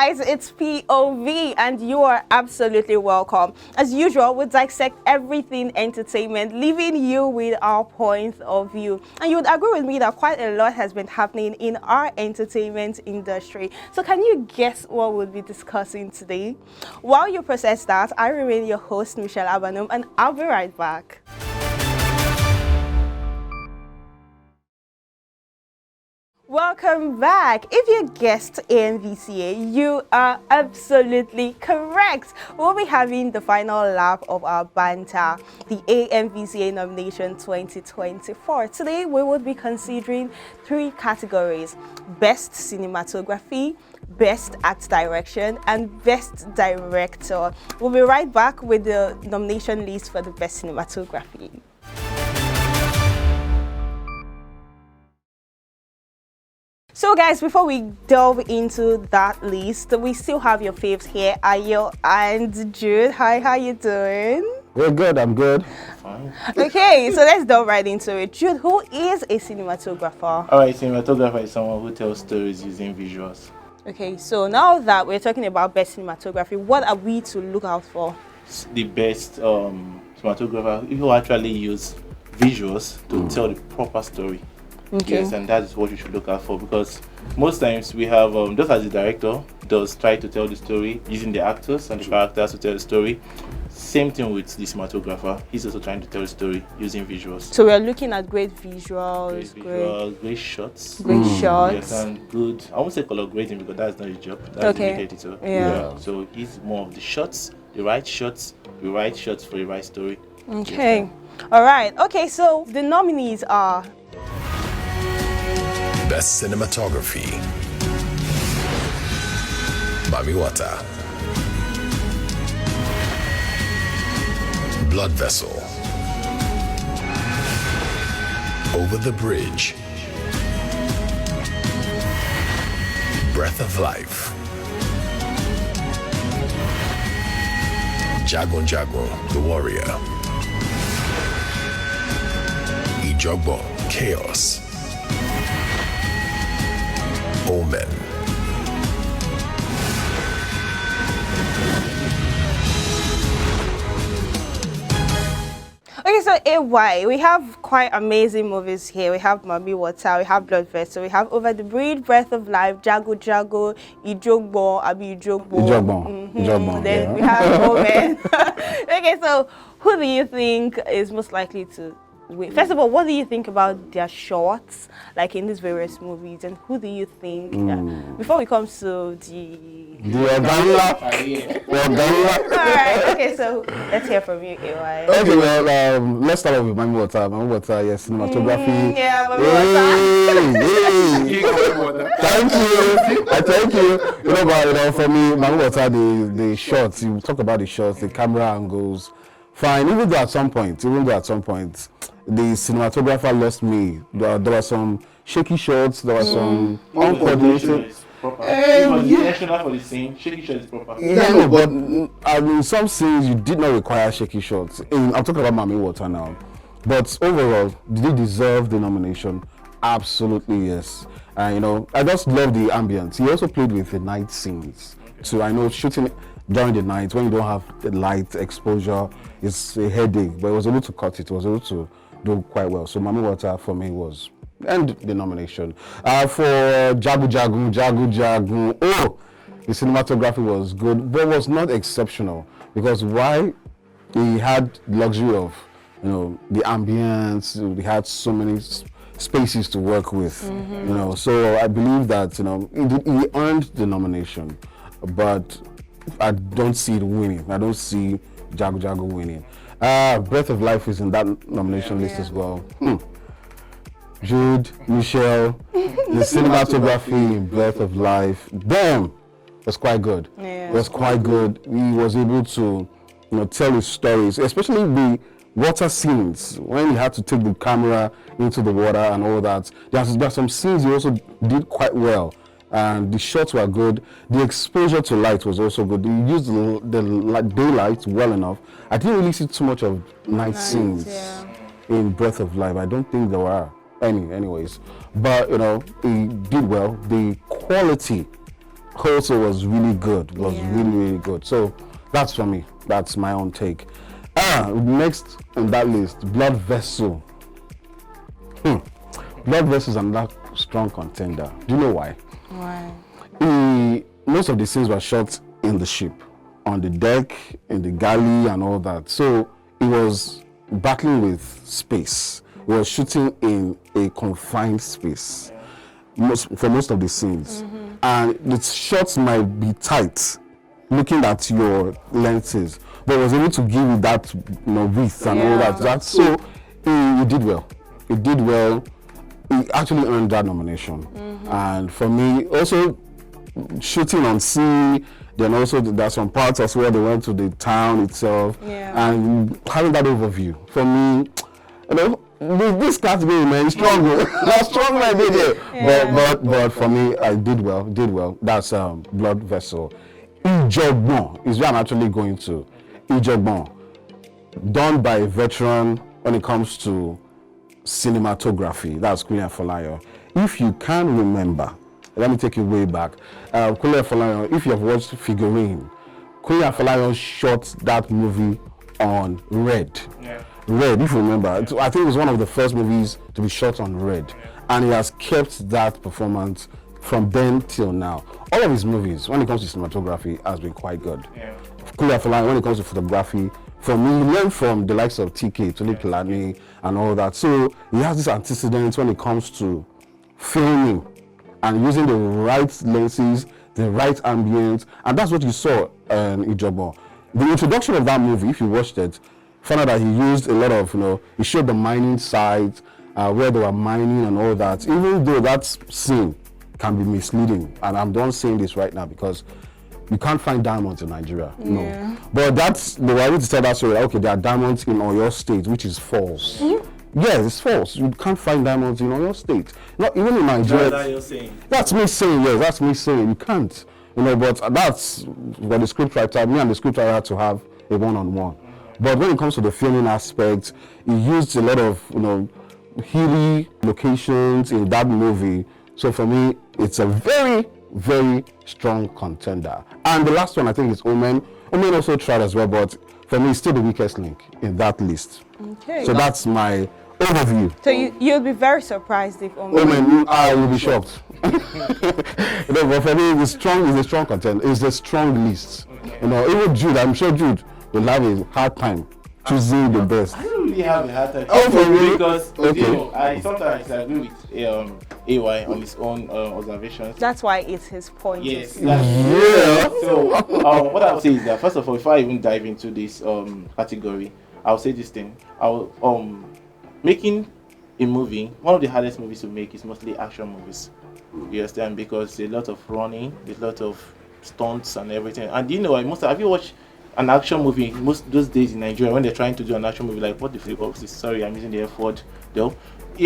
guys, it's POV and you are absolutely welcome. As usual, we dissect everything entertainment, leaving you with our point of view. And you would agree with me that quite a lot has been happening in our entertainment industry. So can you guess what we'll be discussing today? While you process that, I remain your host, Michelle Abanum, and I'll be right back. Welcome back. If you guessed AMVCA, you are absolutely correct. We'll be having the final lap of our banter, the AMVCA nomination 2024. Today, we will be considering 3 categories: Best Cinematography, Best Art Direction, and Best Director. We'll be right back with the nomination list for the Best Cinematography. So guys, before we delve into that list, we still have your faves here, Ayo and Jude. Hi, how you doing? We're good, I'm good. Fine. Okay, so let's delve right into it. Jude, who is a cinematographer? Alright, cinematographer is someone who tells stories using visuals. Okay, so now that we're talking about best cinematography, what are we to look out for? The best cinematographer who actually use visuals to tell the proper story. Okay. Yes, and that is what you should look out for, because most times we have, just as the director does try to tell the story using the actors and the characters to tell the story, same thing with the cinematographer. He's also trying to tell the story using visuals. So we're looking at great visuals, great shots. Great shots. Yes, and good. I won't say color grading because that's not his job. That's Okay. the editor. Yeah. So he's more of the shots, the right shots for the right story. Okay. All right. Okay, so the nominees are Best Cinematography, Mami Wata, Blood Vessel, Over the Bridge, Breath of Life, Jagun Jagun, The Warrior, Ijogbon, Chaos, Omen. okay, so AY, we have quite amazing movies here. We have Mami Wata, we have Blood Vessel, we have Over the Bridge, Breath of Life, Jagun Jagun, Ijogbon, Ijogbon, Then yeah. we have Omen. Okay, so who do you think is most likely to win? First of all, what do you think about their shots, like in these various movies, and who do you think, before we come to the Alright, okay, so let's hear from you, AY. Okay, well, let's start off with Mami Wata. Mami Wata, yes, cinematography. Yeah, Mami Wata. Thank you. But for me, Mami Wata, the shots, you talk about the shots, the camera angles, fine. Even though at some point, the cinematographer lost me. There were some shaky shots, there were some uncoordinated. Intentional for the scene. Shaky shot is proper. Yeah, no, but I mean, some scenes you did not require shaky shots. I'm talking about Mami Wata now. But overall, did he deserve the nomination? Absolutely, yes. And I just love the ambience. He also played with the night scenes. So I know shooting during the night when you don't have the light exposure is a headache, but it was able to cut it. It was able to do quite well. So Mami Wata for me was and the nomination. For Jagun Jagun, the cinematography was good, but was not exceptional, because why? He had luxury of the ambience. He had so many spaces to work with. So I believe that he earned the nomination, but I don't see it winning. I don't see Jagun Jagun winning. Breath of Life is in that nomination list as well. Jude, Michelle, the cinematography in Breath of Life, damn, was quite good. Yeah. It was quite good. He was able to, tell his stories, especially the water scenes when he had to take the camera into the water and all that. There's some scenes he also did quite well, and the shots were good. The exposure to light was also good. He used the daylight well enough. I didn't really see too much of night scenes in Breath of Life. I don't think there were anyways. But he did well. The quality also was really good. Was Yeah. really, really good. So that's for me. That's my own take. Next on that list, Blood Vessel. Blood Vessel is another strong contender. Do you know why? Why? Most of the scenes were shot in the ship, on the deck, in the galley, and all that. So it was battling with space. It was shooting in a confined space for most of the scenes, and the shots might be tight, looking at your lenses, but it was able to give you that, width and all Yeah. that. So it did well. It did well. It actually earned that nomination, and for me, also shooting on sea. Then also there's some parts as well. They went to the town itself, and having that overview. For me, this category, man, strong, strong, my baby. But for me, I did well. That's Blood Vessel. Ijogbon is where I'm actually going to. Ijogbon, done by a veteran when it comes to cinematography. That's Kunle Afolayan. If you can remember, let me take you way back. Kunle Afolayan, if you have watched Figurine, Kunle Afolayan shot that movie on red. Yeah. Red, if you remember. I think it was one of the first movies to be shot on red. And he has kept that performance from then till now. All of his movies, when it comes to cinematography, has been quite good. Yeah. Kunle Afolayan, when it comes to photography, for me, he learned from the likes of TK, Tony Kilani, and all that. So he has this antecedent when it comes to filming and using the right lenses, the right ambience, and that's what you saw in Ijogbon. The introduction of that movie, if you watched it, found out that he used a lot of, he showed the mining site, where they were mining and all that, even though that scene can be misleading. And I'm done saying this right now because you can't find diamonds in Nigeria. No. But they were able to tell that story. Okay, there are diamonds in Oyo State, which is false. Yes, it's false. You can't find diamonds in Oyo State. Not even in Nigeria. That's you're saying. That's me saying, yes, that's me saying. You can't. But that's what the scriptwriter, me and the scriptwriter had to have a one-on-one. But when it comes to the filming aspect, he used a lot of, hilly locations in that movie. So for me, it's a very, very strong contender. And the last one, I think, is Omen. Omen also tried as well, but for me, it's still the weakest link in that list. Okay. So that's my overview. So you'll be very surprised if Omen, I will be shocked. But for me, it's a strong contender. It's a strong list. Even Jude, I'm sure Jude will have a hard time choosing the best. I don't really have a hard time. Oh, for me? Because Okay. I sometimes agree with AY on his own observations. That's why it's his point. Yes. to Yeah. So what I would say is that first of all, before I even dive into this category, I'll say this thing. Making a movie, one of the hardest movies to make is mostly action movies. You understand? Because a lot of running, a lot of stunts and everything. And have you watched an action movie most those days in Nigeria when they're trying to do an action movie, like what the flip of this? Sorry, I'm using the F word though.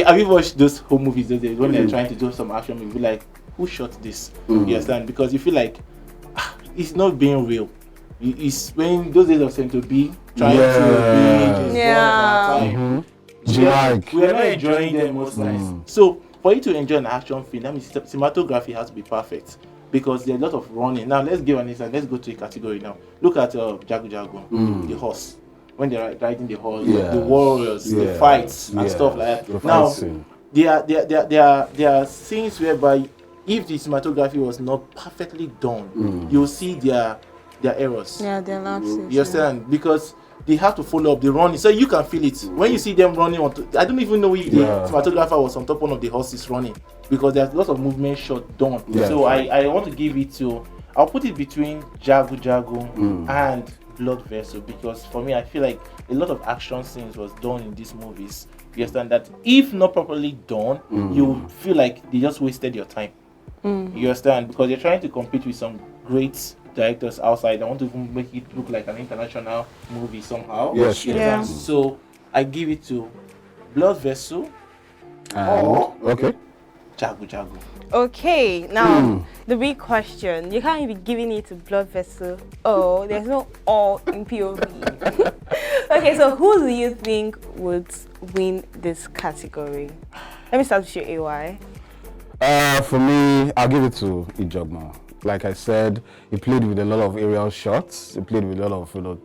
Have you watched those home movies those days when they're trying to do some action movie? Like, who shot this? You understand? Because you feel like it's not being real. It's when those days of Saint B trying to be we are not enjoying them most times. So for you to enjoy an action film, that means cinematography has to be perfect. Because there's a lot of running. Now let's give an instance. Let's go to a category now. Look at Jagun Jagun, the horse. When they're riding the horse, the warriors, the fights and stuff like that. Now there are scenes whereby if the cinematography was not perfectly done, you'll see their errors. Yeah, their lapses. You understand? Because they have to follow up the running, so you can feel it when you see them running. I don't even know if the cinematographer was on top of one of the horses running, because there's lots of movement shot done. So I want to give it to. I'll put it between Jagun Jagun and Blood Vessel, because for me I feel like a lot of action scenes was done in these movies. You understand that if not properly done, you feel like they just wasted your time. You understand? Because you're trying to compete with some great directors outside. I want to even make it look like an international movie somehow. Yes. Yeah. So I give it to Blood Vessel or Jagun Jagun. Okay, now the big question. You can't be giving it to Blood Vessel. Oh, there's no all in POV. Okay, so who do you think would win this category? Let me start with your AY. For me, I'll give it to Ijogbon. Like I said, he played with a lot of aerial shots. He played with a lot of,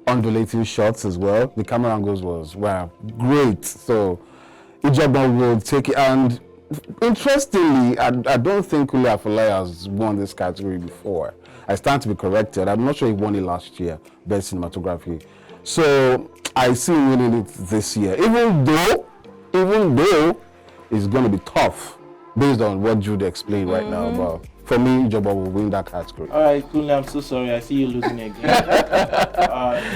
undulating shots as well. The camera angles were great. So Ijogbon will take it. And interestingly, I don't think Kule Afolayan has won this category before. I stand to be corrected. I'm not sure he won it last year, Best Cinematography. So I see him winning it this year. Even though it's going to be tough based on what Jude explained right now. But for me, Ijogbon will win that category. All right, Kunle, I'm so sorry. I see you losing again.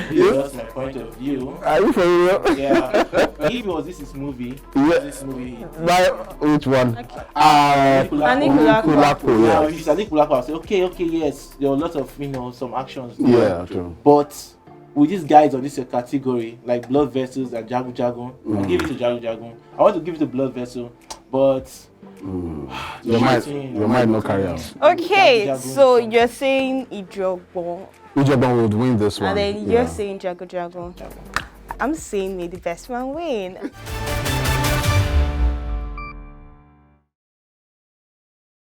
This is just my point of view. Are you for real? Yeah. If it was this movie, this movie. Which one? Anikulapo. Now, Yeah. if it's Anikulapo, I'll say, okay, yes. There were lots of, some actions. Yeah, true. But with these guys on this category, like Blood Vessels and Jagun Jagun, I'll give it to Jagun Jagun. I want to give it to Blood Vessel, but Your mind not carry out. Okay, so you're saying Ijogbon, Ijogbon would win this one. and then you're saying Jagun Jagun. I'm saying may the best one win.